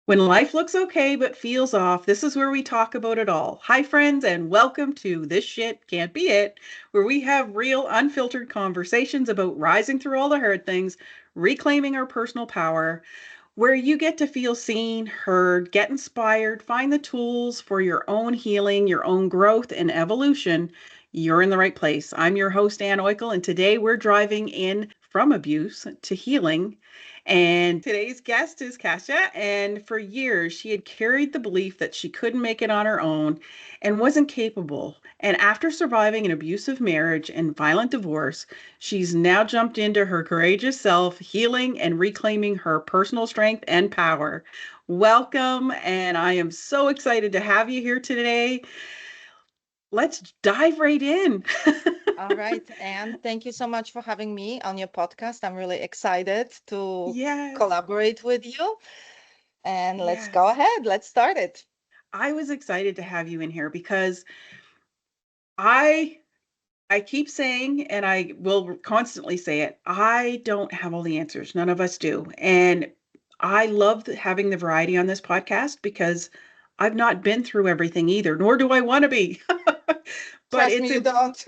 When life looks okay but feels off, this is where we talk about it all. Hi, friends, and welcome to This Shit Can't Be It, where we have real, unfiltered conversations about rising through all the hard things, reclaiming our personal power, where you get to feel seen, heard, get inspired, find the tools for your own healing, your own growth, and evolution. You're in the right place. I'm your host, Ann Oikel, and today we're driving in from abuse to healing. And today's guest is Kasia. And for years, she had carried the belief that she couldn't make it on her own and wasn't capable. And after surviving an abusive marriage and violent divorce, she's now jumped into her courageous self, healing and reclaiming her personal strength and power. Welcome, and I am so excited to have you here today. Let's dive right in. All right, and thank you so much for having me on your podcast. I'm really excited to Yes, collaborate with you. And let's go yes. ahead. Let's start it. I was excited to have you in here because I I keep saying, and I will constantly say it, I don't have all the answers. None of us do. And I love having the variety on this podcast because I've not been through everything either, nor do I want to be. But Trust me, it's you don't.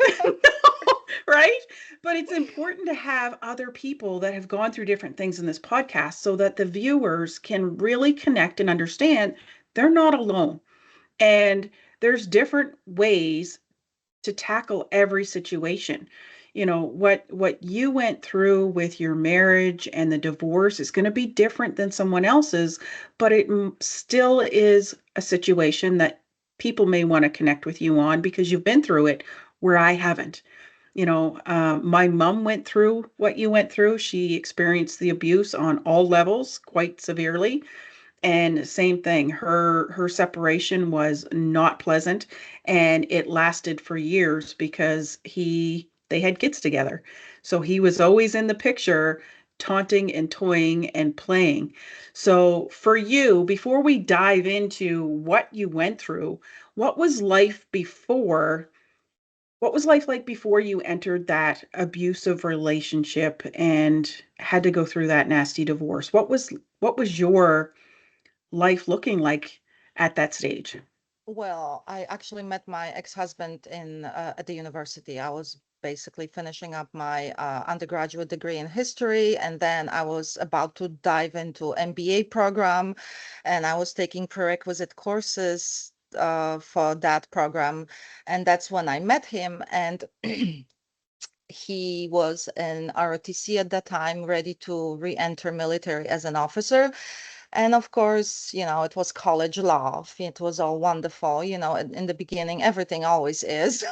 right? But it's important to have other people that have gone through different things in this podcast so that the viewers can really connect and understand they're not alone. And there's different ways to tackle every situation. You know, what you went through with your marriage and the divorce is going to be different than someone else's, but it still is a situation that people may want to connect with you on because you've been through it where I haven't. My mom went through what you went through. She experienced the abuse on all levels quite severely, and same thing, her separation was not pleasant, and it lasted for years because he they had kids together. So he was always in the picture, taunting and toying and playing. So for you, before we dive into what you went through, what was life before what was life like before you entered that abusive relationship and had to go through that nasty divorce? What was your life looking like at that stage? Well, I actually met my ex-husband in at the university. I was basically finishing up my undergraduate degree in history, and then I was about to dive into MBA program, and I was taking prerequisite courses for that program, and that's when I met him. And he was in ROTC at that time, ready to re-enter military as an officer. And of course, it was college love. It was all wonderful. In the beginning, everything always is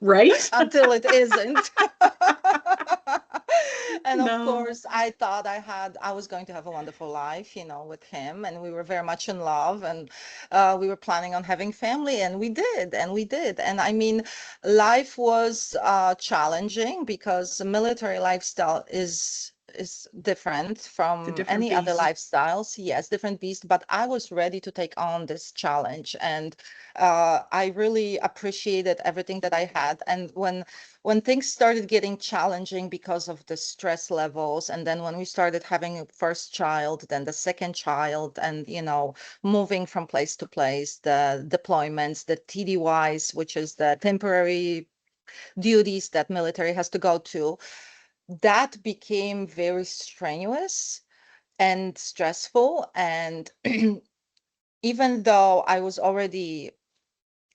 Right? until it isn't. And of No. course, I thought I was going to have a wonderful life, with him, and we were very much in love, and we were planning on having family, and we did, and we did. And I mean, life was challenging because the military lifestyle is different It's a from different any other beast. lifestyles. Yes, different beast, but I was ready to take on this challenge, and I really appreciated everything that I had. And when things started getting challenging because of the stress levels, and then when we started having a first child, then the second child, and moving from place to place, the deployments, the TDYs, which is the temporary duties that military has to go to, that became very strenuous and stressful. And even though I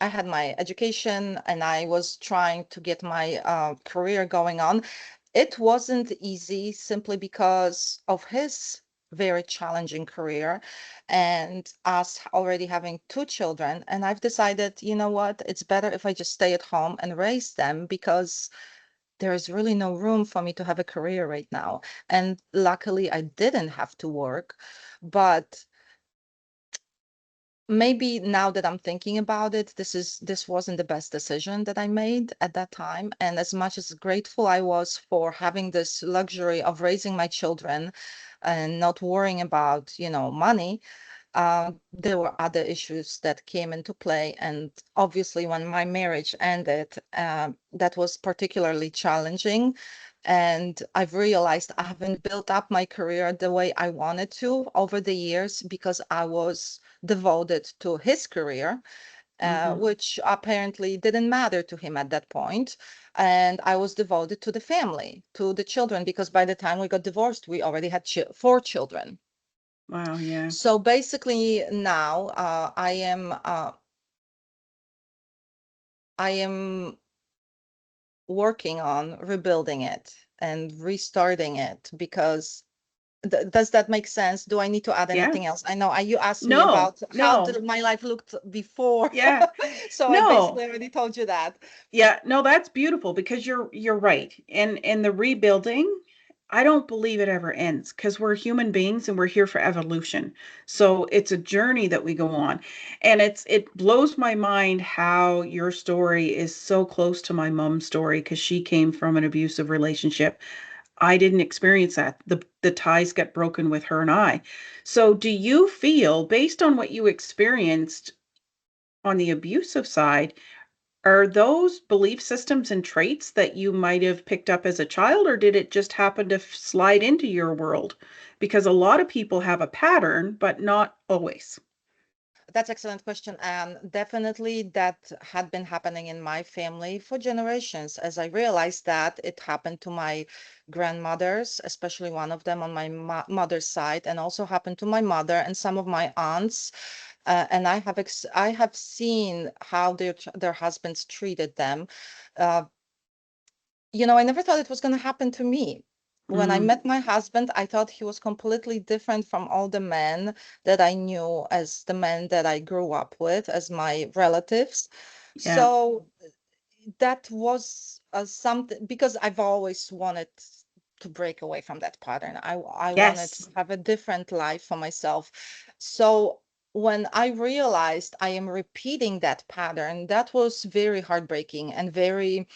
had my education and I was trying to get my career going on, it wasn't easy simply because of his very challenging career and us already having two children. And I've decided, you know what, it's better if I just stay at home and raise them because there is really no room for me to have a career right now. And luckily, I didn't have to work, but maybe now that I'm thinking about it, this wasn't the best decision that I made at that time. And as much as grateful I was for having this luxury of raising my children and not worrying about, money, There were other issues that came into play. And obviously, when my marriage ended, that was particularly challenging. And I've realized I haven't built up my career the way I wanted to over the years because I was devoted to his career, Hmm. which apparently didn't matter to him at that point. And I was devoted to the family, to the children, because by the time we got divorced, we already had 4 children. Wow, yeah. So basically now I am working on rebuilding it and restarting it because does that make sense? Do I need to add anything else? Yes. I know you asked me No, about how no. did my life looked before. Yeah. So I No. basically already told you that. Yeah, no, that's beautiful because you're right. And the rebuilding, I don't believe it ever ends because we're human beings and we're here for evolution. So it's a journey that we go on. And it blows my mind how your story is so close to my mom's story because she came from an abusive relationship. I didn't experience that. The ties got broken with her and I. So do you feel, based on what you experienced on the abusive side, are those belief systems and traits that you might have picked up as a child, or did it just happen to slide into your world? Because a lot of people have a pattern, but not always. That's excellent question. Definitely that had been happening in my family for generations. As I realized that it happened to my grandmothers, especially one of them on my mother's side, and also happened to my mother and some of my aunts. And I have seen how their husbands treated them. Uh, I never thought it was going to happen to me. When I Mm, met my husband, I thought he was completely different from all the men that I knew as the men that I grew up with, as my relatives. yeah. So that was something because I've always wanted to break away from that pattern. I wanted to Yes. have a different life for myself. So when I realized I am repeating that pattern, that was very heartbreaking and very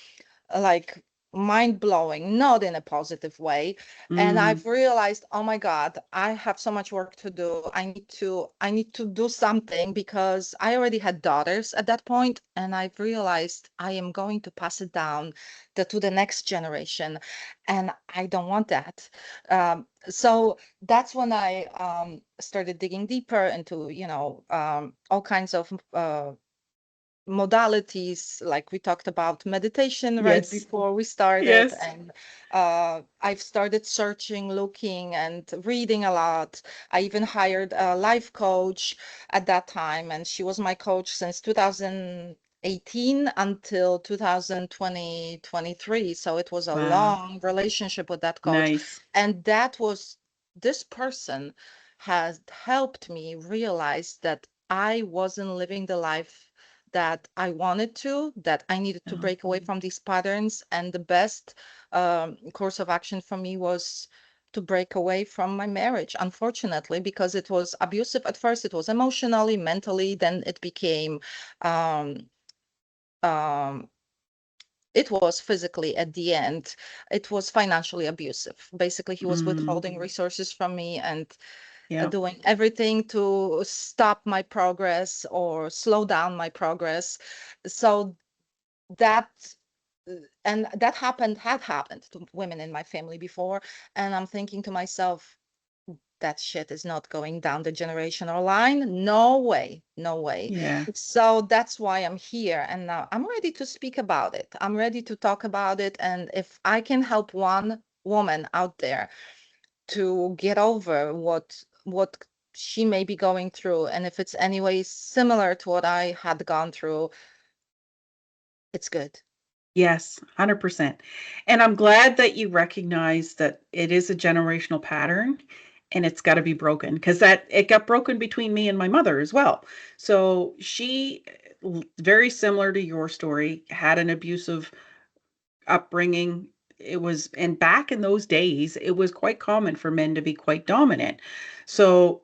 like mind blowing, not in a positive way. And Mm, I've realized, oh my God, I have so much work to do. I need to do something because I already had daughters at that point, and I've realized I am going to pass it down to the next generation, and I don't want that. So that's when I started digging deeper into, all kinds of modalities, like we talked about meditation right yes. before we started. Yes. And I've started searching, looking, and reading a lot. I even hired a life coach at that time, and she was my coach since 2018 until 2020 23. So it was a Wow. long relationship with that coach. Nice. And this person has helped me realize that I wasn't living the life that I wanted to, that I needed to Oh, break away from these patterns. And the best course of action for me was to break away from my marriage, unfortunately, because it was abusive at first. It was emotionally, mentally, then it became, um, um, it was physically at the end. It was financially abusive. Basically, he was mm, withholding resources from me and yeah. doing everything to stop my progress or slow down my progress. So that and that had happened to women in my family before. And I'm thinking to myself, that shit is not going down the generational line. No way, no way. Yeah. So that's why I'm here. And now I'm ready to speak about it. I'm ready to talk about it. And if I can help one woman out there to get over what she may be going through, and if it's anyway similar to what I had gone through, it's good. Yes, 100%. And I'm glad that you recognize that it is a generational pattern and it's got to be broken because that it got broken between me and my mother as well. So she, very similar to your story, had an abusive upbringing. It was, and back in those days, it was quite common for men to be quite dominant. So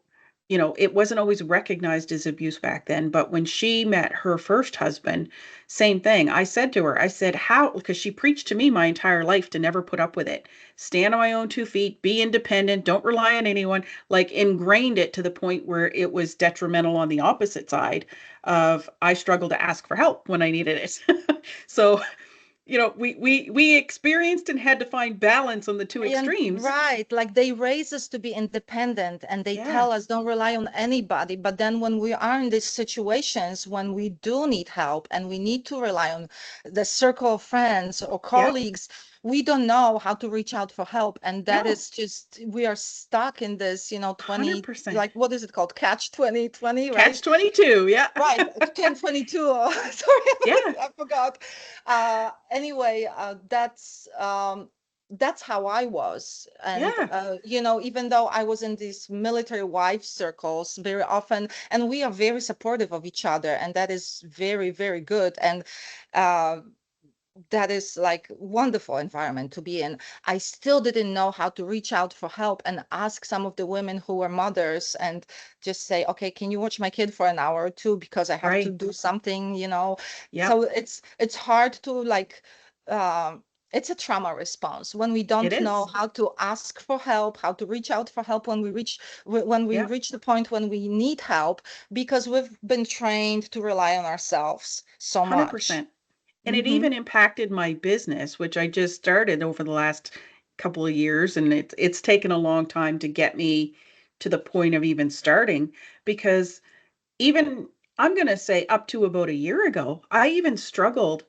it wasn't always recognized as abuse back then, but when she met her first husband, same thing. I said to her, I said, how, because she preached to me my entire life to never put up with it. Stand on my own 2 feet, be independent, don't rely on anyone, like ingrained it to the point where it was detrimental on the opposite side of I struggled to ask for help when I needed it. So, we experienced and had to find balance on the two And extremes. right, like they raise us to be independent and they Yeah. tell us don't rely on anybody. But then when we are in these situations, when we do need help and we need to rely on the circle of friends or Yep. colleagues, we don't know how to reach out for help. And that No. is just, we are stuck in this, 20, 100%. like what is it called? Catch 2020, Catch right? 22. Yeah. Right, 1022. Sorry, Yeah. I forgot. Anyway, that's how I was. And Yeah. even though I was in these military wife circles very often, and we are very supportive of each other, and that is very, very good. And uh, that is like wonderful environment to be in. I still didn't know how to reach out for help and ask some of the women who were mothers and just say, okay, can you watch my kid for an hour or two because I have to Right. do something. Yep. So it's hard to like it's a trauma response when we It don't know is. how to ask for help, how to reach out for help when we Yep. reach the point when we need help, because we've been trained to rely on ourselves so much. 100%. And it Hmm. even impacted my business, which I just started over the last couple of years. And it's taken a long time to get me to the point of even starting because even I'm going to say up to about a year ago, I even struggled.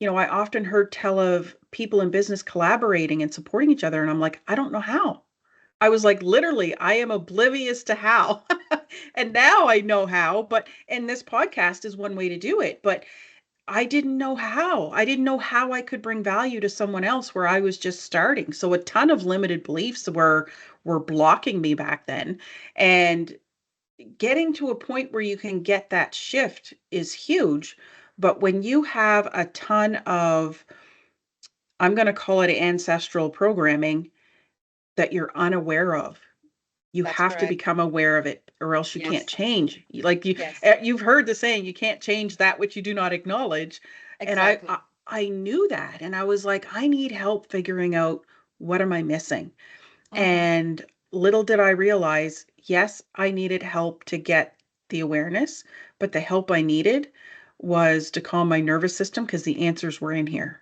I often heard tell of people in business collaborating and supporting each other. And I'm like, I don't know how. I was like, literally, I am oblivious to how. And now I know how, and this podcast is one way to do it. But I didn't know how. I didn't know how I could bring value to someone else where I was just starting. So a ton of limited beliefs were blocking me back then. And getting to a point where you can get that shift is huge. But when you have a ton of, I'm going to call it ancestral programming that you're unaware of, you That's have to correct. become aware of it or else you can't Yes. change. Like Yes, you've heard the saying, you can't change that which you do not acknowledge. And exactly. I knew that. And I was like, I need help figuring out what am I missing? Hmm. And little did I realize, yes, I needed help to get the awareness, but the help I needed was to calm my nervous system because the answers were in here.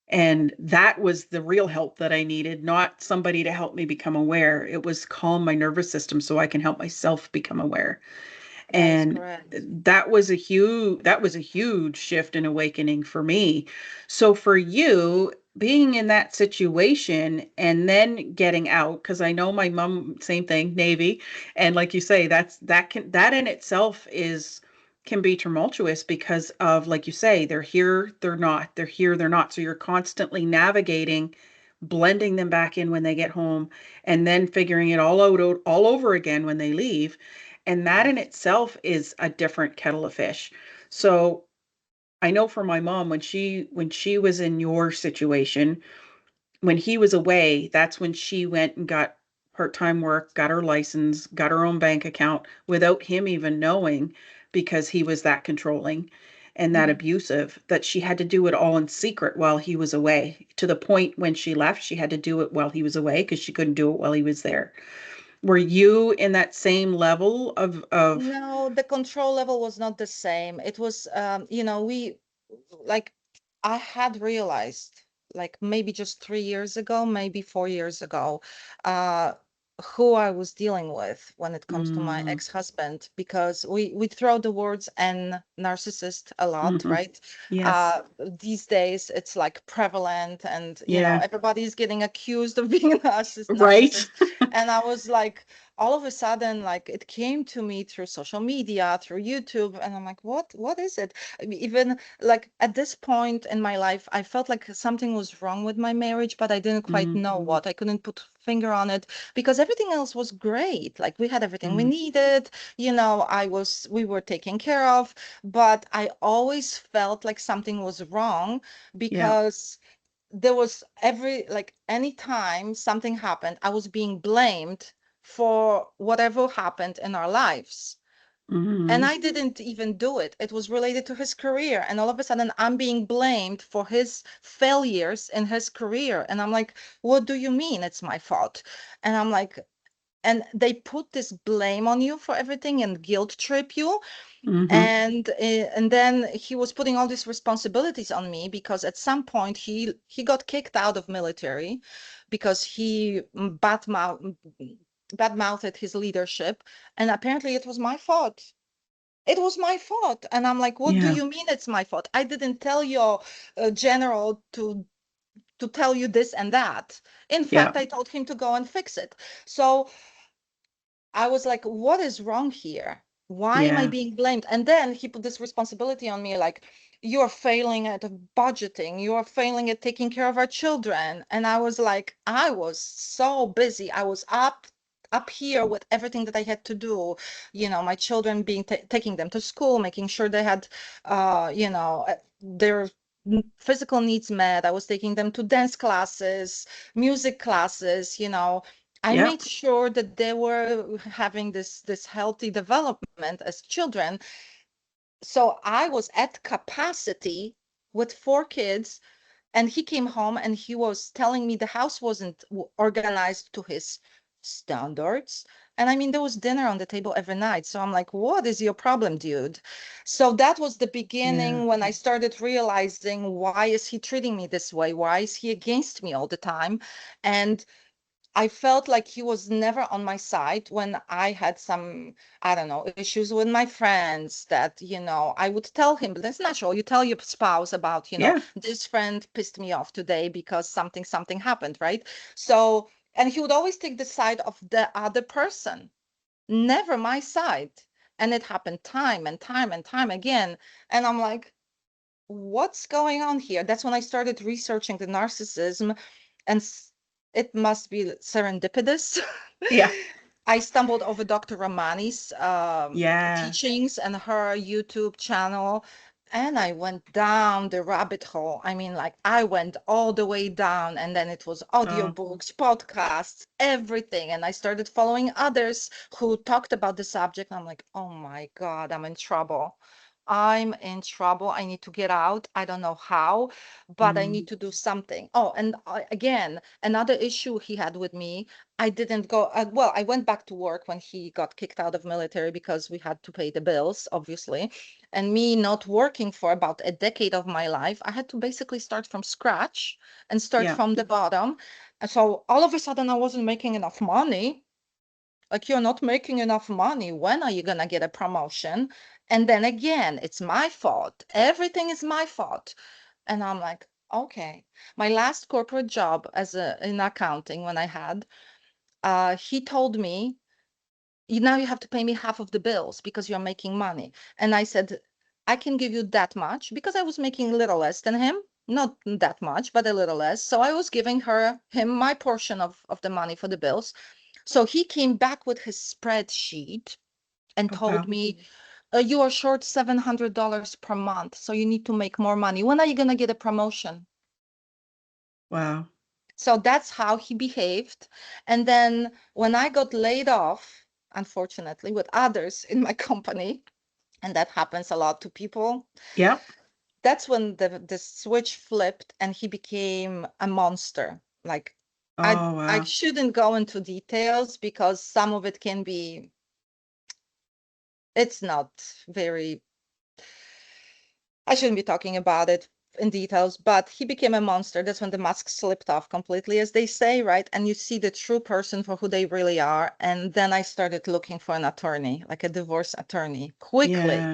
And that was the real help that I needed, not somebody to help me become aware. It was calm my nervous system so I can help myself become aware. That is And correct. that was a huge shift and awakening for me. So for you, being in that situation and then getting out, because I know my mom, same thing, Navy, and like you say, that in itself is can be tumultuous because of, like you say, they're here, they're not, they're here, they're not. So you're constantly navigating, blending them back in when they get home, and then figuring it all out all over again when they leave. And that in Yes. itself is a different kettle of fish. So I know for my mom, when she was in your situation, when he was away, that's when she went and got part-time work, got her license, got her own bank account without him even knowing, because he was that controlling and that Mhm. abusive, that she had to do it all in secret while he was away, to the point when she left, she had to do it while he was away because she couldn't do it while he was there. Were you in that same level of No, the control level was not the same. It was, we like I had realized like maybe just 3 years ago, maybe 4 years ago, uh, who I was dealing with when it comes to my mm, ex-husband, because we throw the words and narcissist a lot, mhm. right? Yes. These days it's like prevalent, and Yeah. everybody's getting accused of being a Right. narcissist. And I was like, all of a sudden, like it came to me through social media, through YouTube, and I'm like, what is it? I mean, even like at this point in my life, I felt like something was wrong with my marriage, but I didn't quite Mm, know what. I couldn't put finger on it because everything else was great. Like we had everything we mm. needed, we were taken care of, but I always felt like something was wrong Yeah. because there was anytime something happened, I was being blamed for whatever happened in our lives. And Mhm. I didn't even do it. It was related to his career. And all of a sudden, I'm being blamed for his failures in his career. And I'm like, what do you mean it's my fault? And I'm like, and they put this blame on you for everything and guilt trip you. Mhm. And then he was putting all these responsibilities on me because at some point he got kicked out of military because he bad mouthed his leadership, and apparently it was my fault. It was my fault. And I'm like, what do Yeah. you mean it's my fault? I didn't tell your general to tell you this and that. In Yeah. fact, I told him to go and fix it. So I was like, what is wrong here? Why am I Yeah. being blamed? And then he put this responsibility on me, like, you're failing at budgeting, you're failing at taking care of our children. And I was like, I was so busy. I was up here with everything that I had to do, my children being taking them to school, making sure they had their physical needs met. I was taking them to dance classes, music classes, I Yep. made sure that they were having this healthy development as children. So I was at capacity with 4 kids, and he came home and he was telling me the house wasn't organized to his standards. And I mean, there was dinner on the table every night. So I'm like, what is your problem, dude? So that was the Yeah. beginning when I started realizing, why is he treating me this way? Why is he against me all the time? And I felt like he was never on my side when I had some, I don't know, issues with my friends that, I would tell him, but that's natural. You tell your spouse about, Yeah. this friend pissed me off today because something happened, right? So, and he would always take the side of the other person, never my side. And it happened time and time and time again. And I'm like, what's going on here? That's when I started researching the narcissism, and it must be serendipitous. Yeah. I stumbled over Dr. Ramani's Yeah. teachings and her YouTube channel, and I went down the rabbit hole. I mean, like, I went all the way down, and then it was Oh. audiobooks, podcasts, everything. And I started following others who talked about the subject. I'm like, oh my God, I'm in trouble. I'm in trouble. I need to get out. I don't know how, but I Mm. need to do something. Oh, and again, another issue he had with me, I didn't go, well, I went back to work when he got kicked out of military because we had to pay the bills, obviously. And me not working for about a decade of my life, I had to basically start from scratch and start Yeah. from the bottom. And so all of a sudden, I wasn't making enough money. Like, you're not making enough money. When are you going to get a promotion? And then again, it's my fault. Everything is my fault. And I'm like, okay. My last corporate job in accounting, when I had, he told me, now you have to pay me half of the bills because you're making money. And I said, I can give you that much, because I was making a little less than him. Not that much, but a little less. So I was giving him my portion of the money for the bills. So he came back with his spreadsheet and Oh, told wow. me, you are short $700 per month, so you need to make more money. When are you going to get a promotion? Wow. So that's how he behaved. And then when I got laid off, unfortunately, with others in my company, and that happens a lot to people, Yep. that's when the switch flipped and he became a monster. Like, I Oh, I wow. shouldn't go into details because some of it can be, it's not very, I shouldn't be talking about it in details, but he became a monster. That's when the mask slipped off completely, as they say, right? And you see the true person for who they really are. And then I started looking for an attorney, like a divorce attorney, quickly,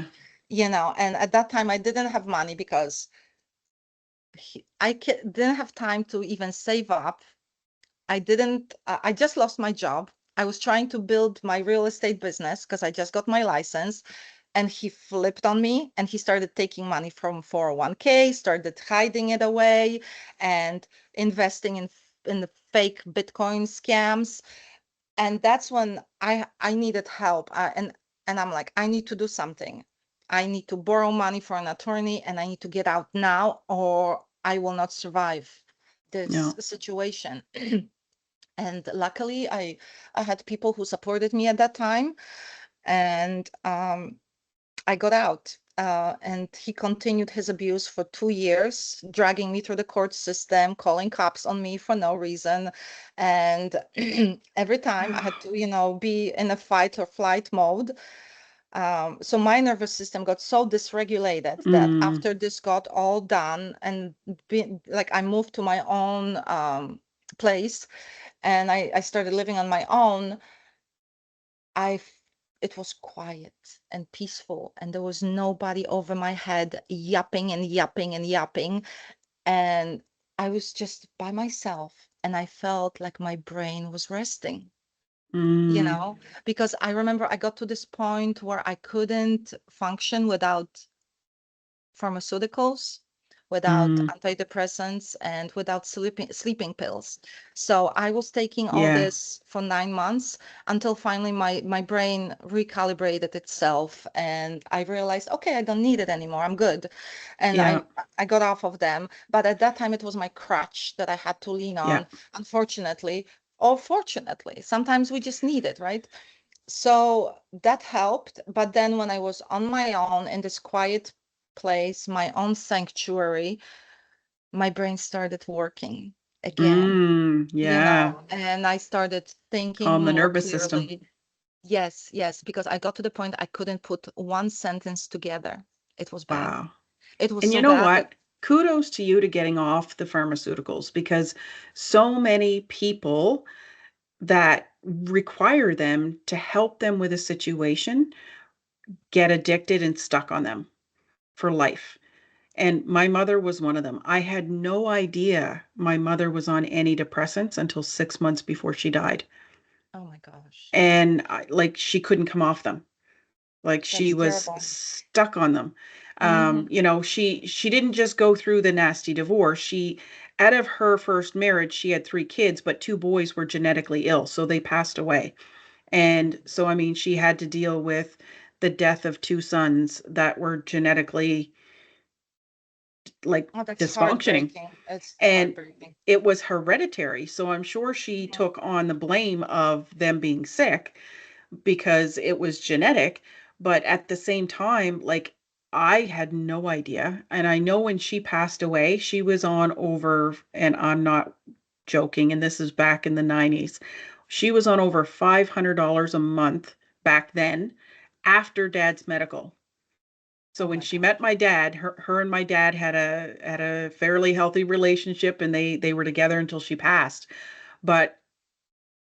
Yeah. And at that time, I didn't have money because didn't have time to even save up. I didn't, I just lost my job. I was trying to build my real estate business because I just got my license, and he flipped on me and he started taking money from 401k, started hiding it away and investing in the fake Bitcoin scams. And that's when I needed help. And I'm like, I need to do something. I need to borrow money for an attorney, and I need to get out now, or I will not survive this No. situation. And luckily, I had people who supported me at that time, and I got out. And he continued his abuse for 2 years, dragging me through the court system, calling cops on me for no reason. And every time I had to, be in a fight or flight mode. So my nervous system got so dysregulated that Mm, after this got all done and like I moved to my own place, and I started living on my own, I f- it was quiet and peaceful, and there was nobody over my head yapping and yapping and yapping, and I was just by myself, and I felt like my brain was resting, mm, because I remember I got to this point where I couldn't function without pharmaceuticals, without mm. antidepressants, and without sleeping pills. So I was taking all Yeah, this for 9 months until finally my brain recalibrated itself, and I realized, okay, I don't need it anymore. I'm good. And yeah, I got off of them. But at that time it was my crutch that I had to lean yeah. on, unfortunately. Or fortunately, sometimes we just need it, right? So that helped. But then when I was on my own in this quiet place, my own sanctuary, my brain started working again, Yeah. and I started thinking Calm the more nervous system. clearly. Yes, yes, because I got to the point I couldn't put one sentence together. It was bad. Wow. It was And you so know bad that, what? Kudos to you to getting off the pharmaceuticals because so many people that require them to help them with a situation get addicted and stuck on them for life. And my mother was one of them. I had no idea my mother was on antidepressants until 6 months before she died. oh my gosh, And like she couldn't come off them. Like she that's was terrible. stuck on them. Hmm. She didn't just go through the nasty divorce. She out of her first marriage, she had 3 kids, but 2 boys were genetically ill, so they passed away. And so I mean, she had to deal with the death of 2 sons that were genetically like Oh, that's dysfunctioning. heartbreaking. It's And heartbreaking. it was hereditary. So I'm sure she Mhm. took on the blame of them being sick because it was genetic. But at the same time, like I had no idea. And I know when she passed away, she was on over, and I'm not joking, and this is back in the 90s. She was on over $500 a month back then after dad's medical. So Oh when my she met gosh. my dad, her and my dad had a fairly healthy relationship, and they were together until she passed. But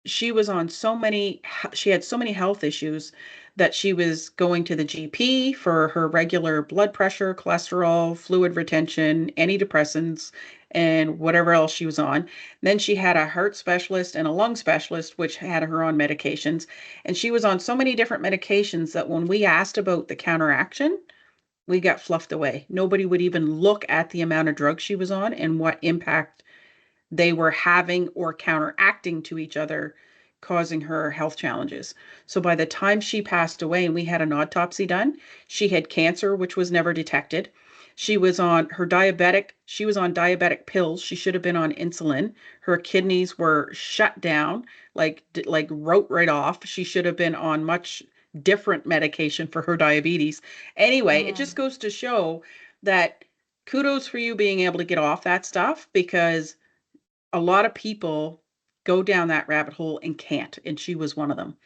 she was on so many she had so many health issues that she was going to the GP for her regular blood pressure, cholesterol, fluid retention, antidepressants, and whatever else she was on. Then she had a heart specialist and a lung specialist which had her on medications, and she was on so many different medications that when we asked about the counteraction, we got fluffed away. Nobody would even look at the amount of drugs she was on and what impact they were having or counteracting to each other, causing her health challenges. So by the time she passed away and we had an autopsy done, she had cancer, which was never detected. She was on diabetic pills. She should have been on insulin. Her kidneys were shut down, like wrote right off. She should have been on much different medication for her diabetes. Anyway, it just Mm, goes to show that kudos for you being able to get off that stuff because a lot of people go down that rabbit hole and can't, and she was one of them.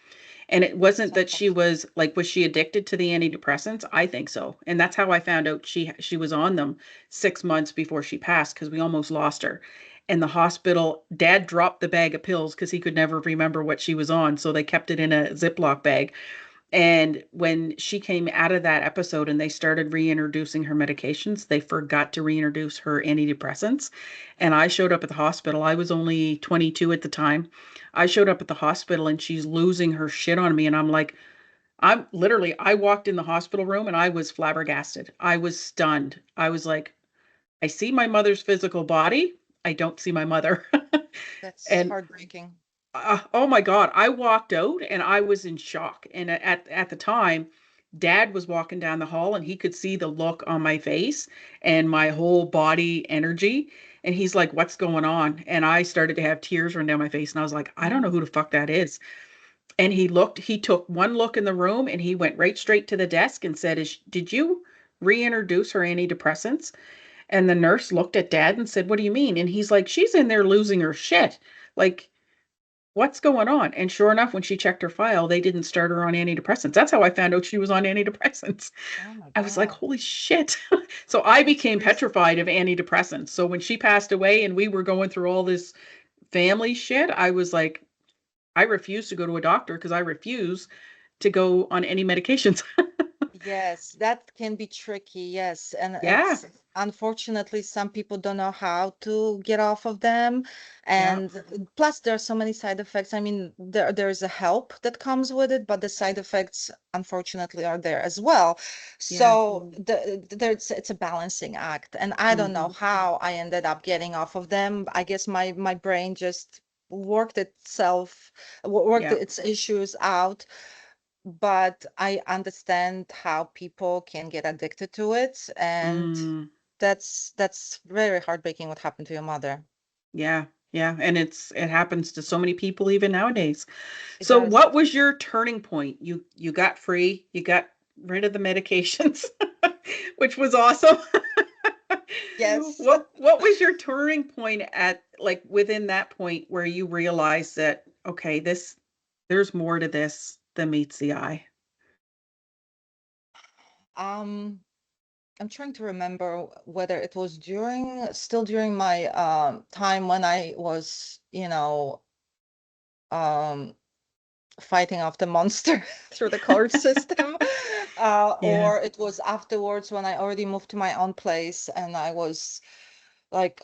And it it's wasn't that she unfortunate. was she addicted to the antidepressants? I think so. And that's how I found out she was on them 6 months before she passed because we almost lost her. And the hospital, dad dropped the bag of pills because he could never remember what she was on, so they kept it in a Ziploc bag. And when she came out of that episode and they started reintroducing her medications, they forgot to reintroduce her antidepressants. And I showed up at the hospital. I was only 22 at the time. I showed up at the hospital and she's losing her shit on me. And I'm like, I walked in the hospital room and I was flabbergasted. I was stunned. I was like, I see my mother's physical body. I don't see my mother. That's And heartbreaking. oh my God, I walked out and I was in shock. And at the time, Dad was walking down the hall and he could see the look on my face and my whole body energy. And he's like, what's going on? And I started to have tears run down my face. And I was like, I don't know who the fuck that is. And he took one look in the room and he went right straight to the desk and said, did you reintroduce her antidepressants? And the nurse looked at dad and said, what do you mean? And he's like, she's in there losing her shit. Like, what's going on? And sure enough, when she checked her file, they didn't start her on antidepressants. That's how I found out she was on antidepressants. Oh my I was like, God. holy shit. So I That's became crazy. petrified of antidepressants. So when she passed away and we were going through all this family shit, I was like, I refuse to go to a doctor because I refuse to go on any medications. Yes, that can be tricky. Yes. And Yeah. it's unfortunately some people don't know how to get off of them. Yeah. And plus there are so many side effects. I mean, there's a help that comes with it, but the side effects unfortunately are there as well. Yeah. So there's it's a balancing act. And I don't know Hmm. how I ended up getting off of them. I guess my brain just worked itself, worked Yeah. its issues out, but I understand how people can get addicted to it, and Mm. that's very heartbreaking what happened to your mother. Yeah. Yeah. And it happens to so many people even nowadays. It So does. what was your turning point? You got free, you got rid of the medications, which was awesome. Yes. What was your turning point at like within that point where you realized that okay, there's more to this than meets the eye? Um, I'm trying to remember whether it was still during my time when I was, um fighting off the monster through the court system, Yeah. or it was afterwards when I already moved to my own place and I was like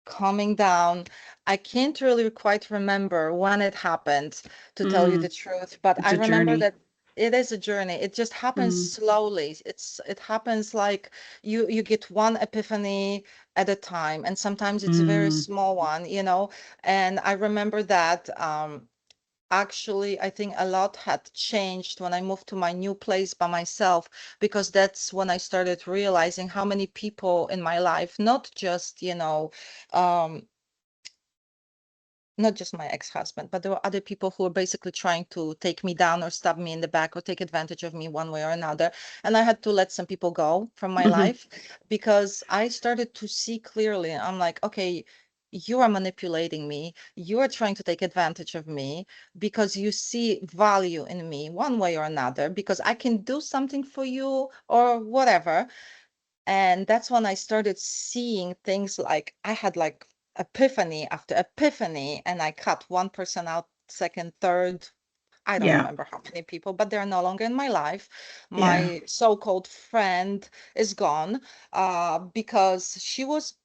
calming down. I can't really quite remember when it happened, to tell you the Mm, truth, but it's I a remember journey. that it is a journey. It just happens Mm, slowly. It happens like you get one epiphany at a time, and sometimes it's a very mm, small one, And I remember that actually, I think a lot had changed when I moved to my new place by myself, because that's when I started realizing how many people in my life, um, not just my ex-husband, but there were other people who were basically trying to take me down or stab me in the back or take advantage of me one way or another. And I had to let some people go from my mhm, life because I started to see clearly. I'm like, okay, you are manipulating me. You are trying to take advantage of me because you see value in me one way or another, because I can do something for you or whatever. And that's when I started seeing things like I had like epiphany after epiphany, and I cut one person out, second, third. I don't yeah. remember how many people, but they're no longer in my life. Yeah. My so-called friend is gone because she was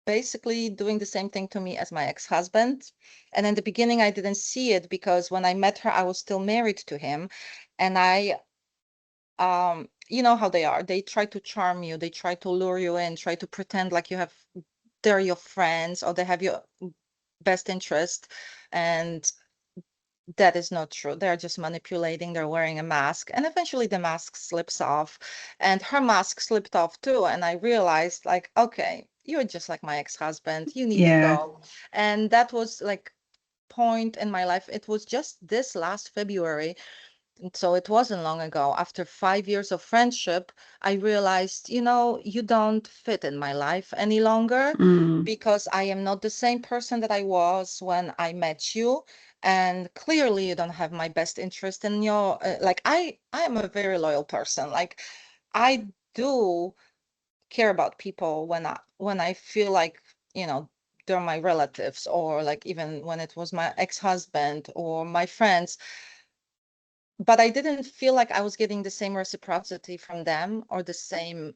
basically doing the same thing to me as my ex-husband. And in the beginning, I didn't see it because when I met her, I was still married to him. And you know how they are. They try to charm you, they try to lure you in, try to pretend like they're your friends or they have your best interest. And that is not true. They're just manipulating, they're wearing a mask, and eventually the mask slips off. And her mask slipped off too. And I realized, like, okay, you're just like my ex-husband, you need to Yeah. go. And that was like point in my life. It was just this last February, so it wasn't long ago. After 5 years of friendship, I realized, you don't fit in my life any longer, Mm, because I am not the same person that I was when I met you. And clearly you don't have my best interest in like I am a very loyal person. Like I do care about people when I feel like, they're my relatives, or like even when it was my ex-husband or my friends, but I didn't feel like I was getting the same reciprocity from them or the same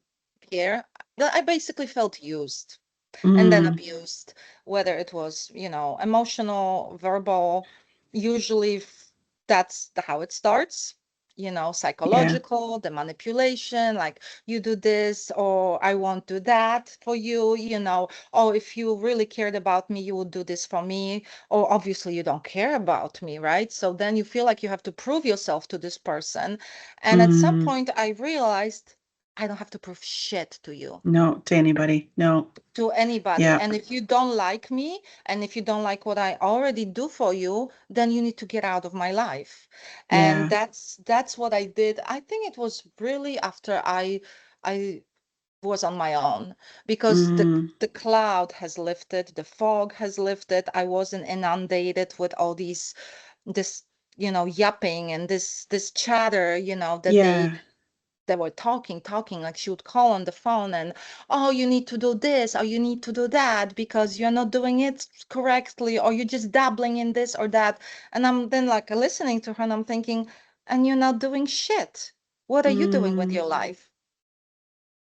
care. I basically felt used and then mm, abused, whether it was, emotional, verbal. Usually that's how it starts, yeah. psychological, the manipulation, like you do this or I won't do that for you, oh, if you really cared about me, you would do this for me. Or obviously you don't care about me, right? So then you feel like you have to prove yourself to this person. And at some Mm, point I realized I don't have to prove shit to you, No, to anybody. No. to anybody. Yeah. And if you don't like me, and if you don't like what I already do for you, then you need to get out of my life. And Yeah. that's what I did. I think it was really after I was on my own, because Mm, the cloud has lifted, the fog has lifted. I wasn't inundated with all this yapping and this chatter, that yeah. they were talking, like she would call on the phone and, oh, you need to do this, or you need to do that because you're not doing it correctly, or you're just dabbling in this or that. And I'm then like listening to her, and I'm thinking, and you're not doing shit. What are you doing with Mm, your life?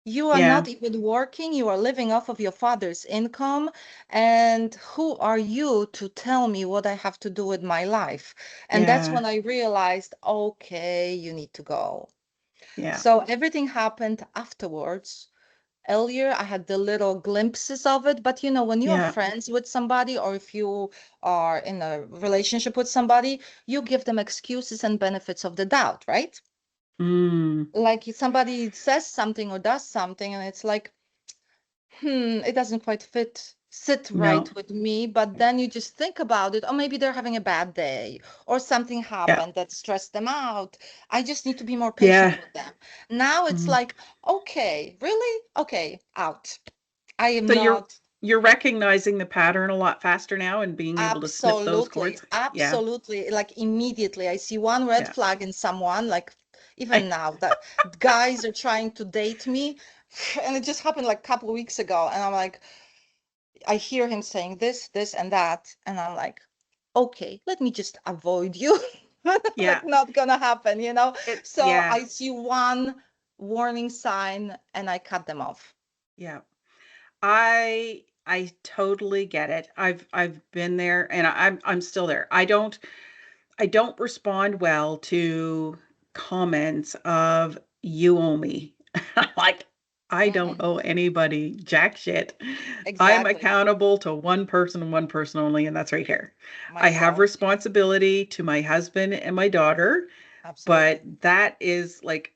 You are yeah. not even working, you are living off of your father's income. And who are you to tell me what I have to do with my life? And that's Yeah. when I realized, okay, you need to go. Yeah. So everything happened afterwards. Earlier, I had the little glimpses of it, but when you are Yeah. friends with somebody, or if you are in a relationship with somebody, you give them excuses and benefits of the doubt, right? Mm, Like if somebody says something or does something, and it's like, it doesn't quite sit right no. with me. But then you just think about it, or maybe they're having a bad day, or something Yeah. happened that stressed them out. I just need to be more patient Yeah. with them. Now it's Mm. like, okay, really? Okay, out. I am So you're not. you're recognizing the pattern a lot faster now and being able to snip those Absolutely, cords. Yeah. absolutely. Like immediately, I see one red Yeah. flag in someone, like even now that guys are trying to date me. And it just happened like a couple of weeks ago. And I'm like, I hear him saying this, and that. And I'm like, okay, let me just avoid you. Yeah. Like, not gonna happen, So Yeah. I see one warning sign and I cut them off. Yeah. I totally get it. I've been there and I'm still there. I don't respond well to comments of "you owe me." Like, I don't Mm-mm. owe anybody jack shit. I'm Exactly. accountable to one person and one person only, and that's right here. I have Myself. responsibility to my husband and my daughter, but Absolutely. that is like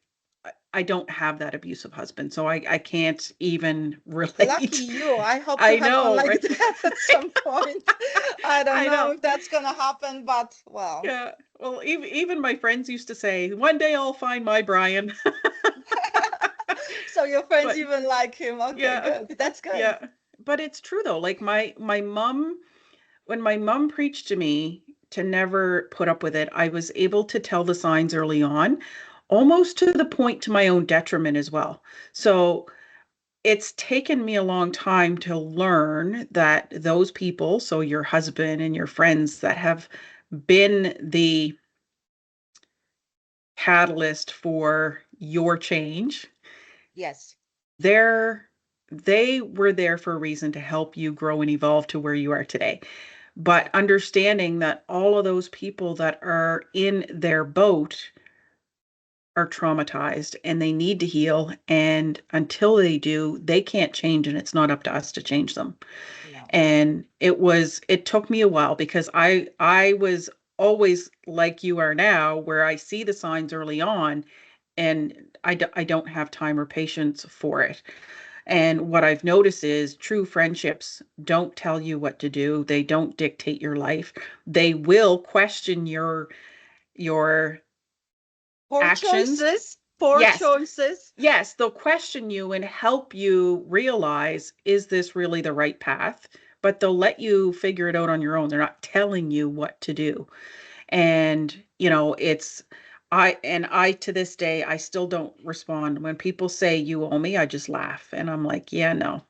I don't have that abusive husband, so I can't even Lucky relate. you. I hope to I have one know, like right? that at some point. I don't I know know. if that's gonna happen, but well. Yeah. Well, even my friends used to say, "One day I'll find my Brian." So your friends But even like him. Okay, yeah, good. That's good. yeah. But it's true though. Like my mom, when my mom preached to me to never put up with it, I was able to tell the signs early on, almost to the point to my own detriment as well. So it's taken me a long time to learn that those people, so your husband and your friends that have been the catalyst for your change, Yes. they're they were there for a reason to help you grow and evolve to where you are today. But Exactly. understanding that all of those people that are in their boat are traumatized and they need to heal. And until they do, they can't change, and it's not up to us to change them. No. And it took me a while because I was always like you are now, where I see the signs early on and I don't have time or patience for it. And what I've noticed is true friendships don't tell you what to do. They don't dictate your life. They will question your Poor actions. choices. Poor Yes. choices. Yes, they'll question you and help you realize, is this really the right path? But they'll let you figure it out on your own. They're not telling you what to do. And, it's I to this day, I still don't respond. When people say you owe me, I just laugh and I'm like, yeah, no.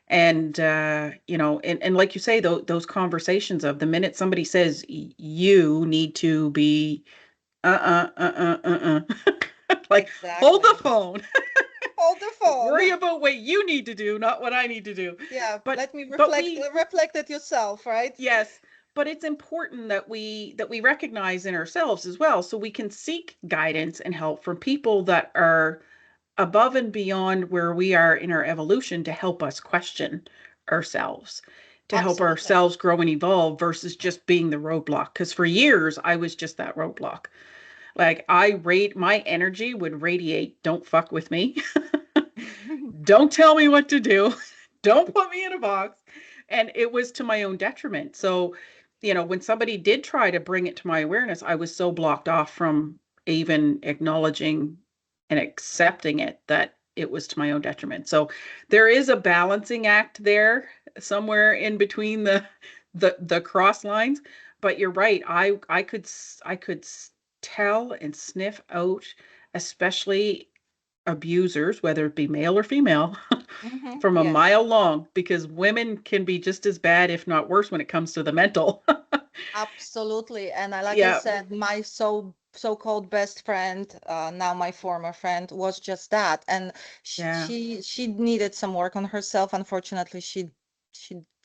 And and like you say, those conversations of the minute somebody says you need to be like, hold the Exactly. phone. Hold the phone. Worry about what you need to do, not what I need to do. Yeah, But let me but reflect we reflect it yourself, right? yes, but it's important that we recognize in ourselves as well so we can seek guidance and help from people that are above and beyond where we are in our evolution to help us question ourselves, to help Absolutely. ourselves grow and evolve versus just being the roadblock. Because for years I was just that roadblock. Like my energy would radiate, don't fuck with me. Don't tell me what to do. Don't put me in a box. And it was to my own detriment. So, when somebody did try to bring it to my awareness, I was so blocked off from even acknowledging and accepting it that it was to my own detriment. So there is a balancing act there somewhere in between the cross lines. But you're right. I could tell and sniff out, especially abusers, whether it be male or female, from a Yes. mile long, because women can be just as bad, if not worse, when it comes to the mental. Absolutely. And like I Yeah, said, my so-called best friend, now my former friend, was just that. And yeah, she needed some work on herself. Unfortunately, she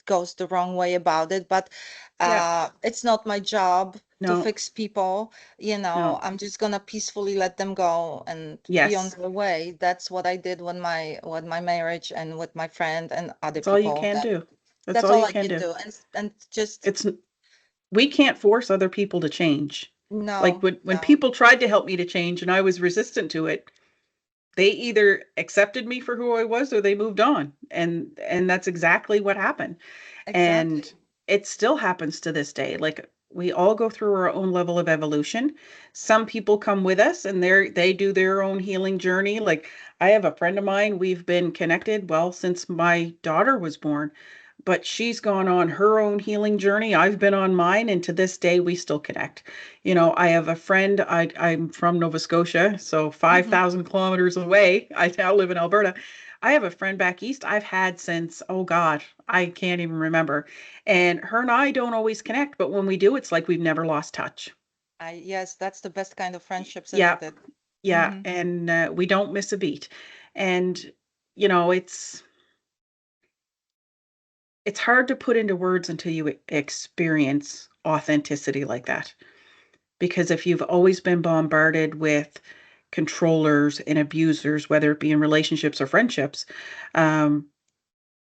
goes the wrong way about it. But yeah. it's not my job to No, fix people. no. I'm just gonna peacefully let them go and be on Yes, their way. That's what I did with my marriage and with my friend and other that's all you people. can do. That's That's all all you I can can do. do. And just It's we can't force other people to change. Like no, when no. people tried to help me to change and I was resistant to it, they either accepted me for who I was or they moved on. And that's exactly what happened. And Exactly. it still happens to this day. Like we all go through our own level of evolution. Some people come with us and they do their own healing journey. Like I have a friend of mine, we've been connected well since my daughter was born, but she's gone on her own healing journey. I've been on mine, and to this day we still connect. I have a friend, I'm from Nova Scotia, so Hmm. 5,000 kilometers away. I now live in Alberta. I have a friend back east I've had since, oh God, I can't even remember. And her and I don't always connect, but when we do, it's like we've never lost touch. Yes, that's the best kind of friendships, Yeah, isn't it? yeah. Hmm. And we don't miss a beat. And, you know, it's, it's hard to put into words until you experience authenticity like that. Because if you've always been bombarded with controllers and abusers, whether it be in relationships or friendships, um,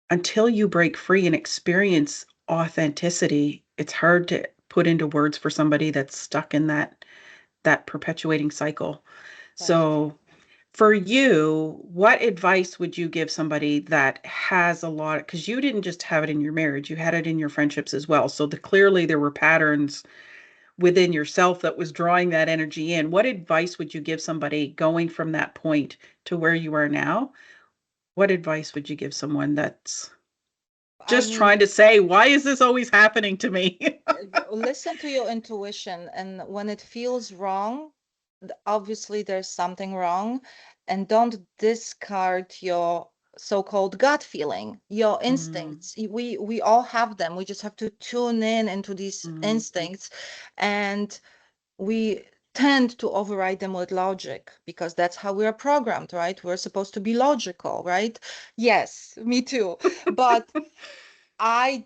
until you break free and experience authenticity, it's hard to put into words for somebody that's stuck in that perpetuating cycle. Right. So for you, what advice would you give somebody that has a lot, because you didn't just have it in your marriage, you had it in your friendships as well. So clearly there were patterns within yourself that was drawing that energy in. What advice would you give somebody going from that point to where you are now? What advice would you give someone that's I just trying mean, to say, why is this always happening to me? listen to your intuition, and when it feels wrong, obviously there's something wrong, and don't discard your so-called gut feeling, your Mm, instincts. We all have them. We just have to tune in into these mm, instincts, and we tend to override them with logic because that's how we are programmed, right? We're supposed to be logical, right? Yes, me too. But I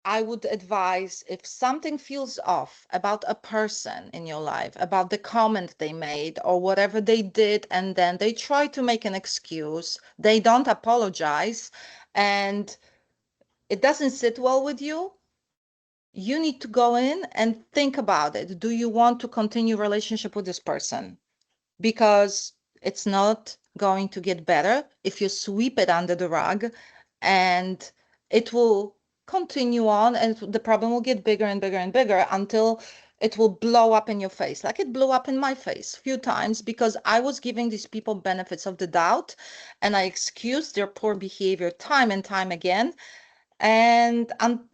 I would advise, if something feels off about a person in your life, about the comment they made or whatever they did, and then they try to make an excuse, they don't apologize, and it doesn't sit well with you, you need to go in and think about it. Do you want to continue relationship with this person? Because it's not going to get better if you sweep it under the rug, and it will continue on, and the problem will get bigger and bigger and bigger until it will blow up in your face, like it blew up in my face a few times because I was giving these people benefits of the doubt, and I excused their poor behavior time and time again. And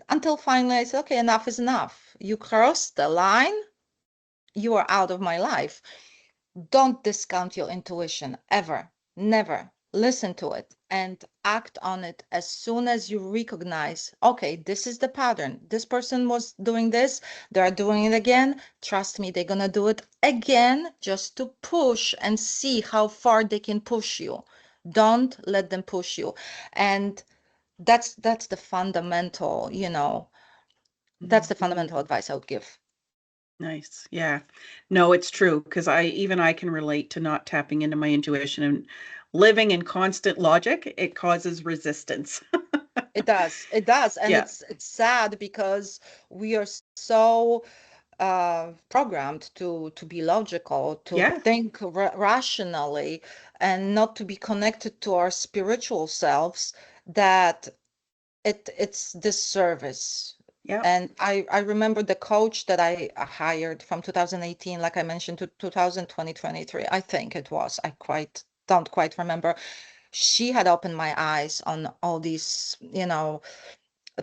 until finally I said, okay, enough is enough. You crossed the line, you are out of my life. Don't discount your intuition ever. Never. Listen to it and act on it as soon as you recognize, okay, this is the pattern. This person was doing this. They're doing it again. Trust me, they're going to do it again just to push and see how far they can push you. Don't let them push you. And that's the fundamental, that's mm. the fundamental advice I would give. Nice. Yeah. No, it's true because I can relate to not tapping into my intuition and living in constant logic. It causes resistance. It does. It does. And Yeah. it's sad because we are so programmed to be logical, to Yeah. think rationally, and not to be connected to our spiritual selves, that it's disservice. Yep. And I remember the coach that I hired from 2018, like I mentioned, to 2023, I think it was. I quite don't quite remember. She had opened my eyes on all these,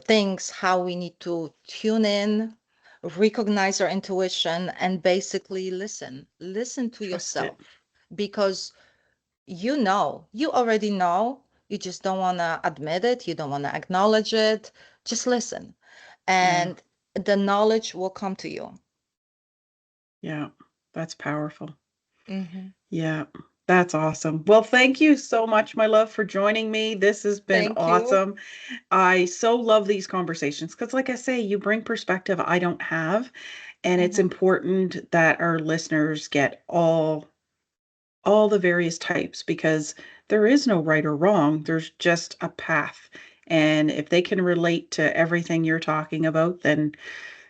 things, how we need to tune in, recognize our intuition, and basically listen to Trust it. yourself, because you already know, you just don't want to admit it, you don't want to acknowledge it. Just listen, Yeah. and the knowledge will come to you. Yeah. That's powerful. Hmm. Yeah. That's awesome. Well, thank you so much, my love, for joining me. This has been Thank you. awesome. I so love these conversations because, like I say, you bring perspective I don't have. And it's Hmm. important that our listeners get all the various types because there is no right or wrong. There's just a path. And if they can relate to everything you're talking about, then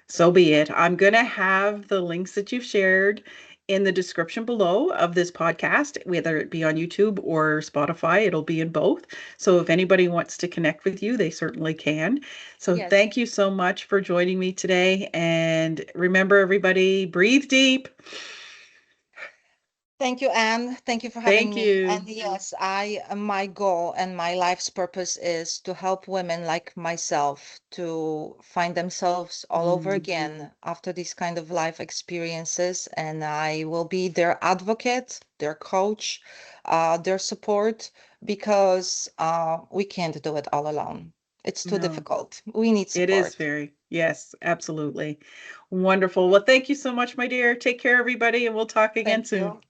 so be it. I'm going to have the links that you've shared in the description below of this podcast, whether it be on YouTube or Spotify, it'll be in both. So if anybody wants to connect with you, they certainly can. So Yes. thank you so much for joining me today. And remember, everybody, breathe deep. Thank you, Anne. Thank you for having Thank me. And you. yes, my goal and my life's purpose is to help women like myself to find themselves all over Mm, again after these kind of life experiences. And I will be their advocate, their coach, their support, because we can't do it all alone. It's too no. difficult. We need It is support. very, yes, absolutely. Wonderful. Well, thank you so much, my dear. Take care, everybody, and we'll talk again Thank soon. you.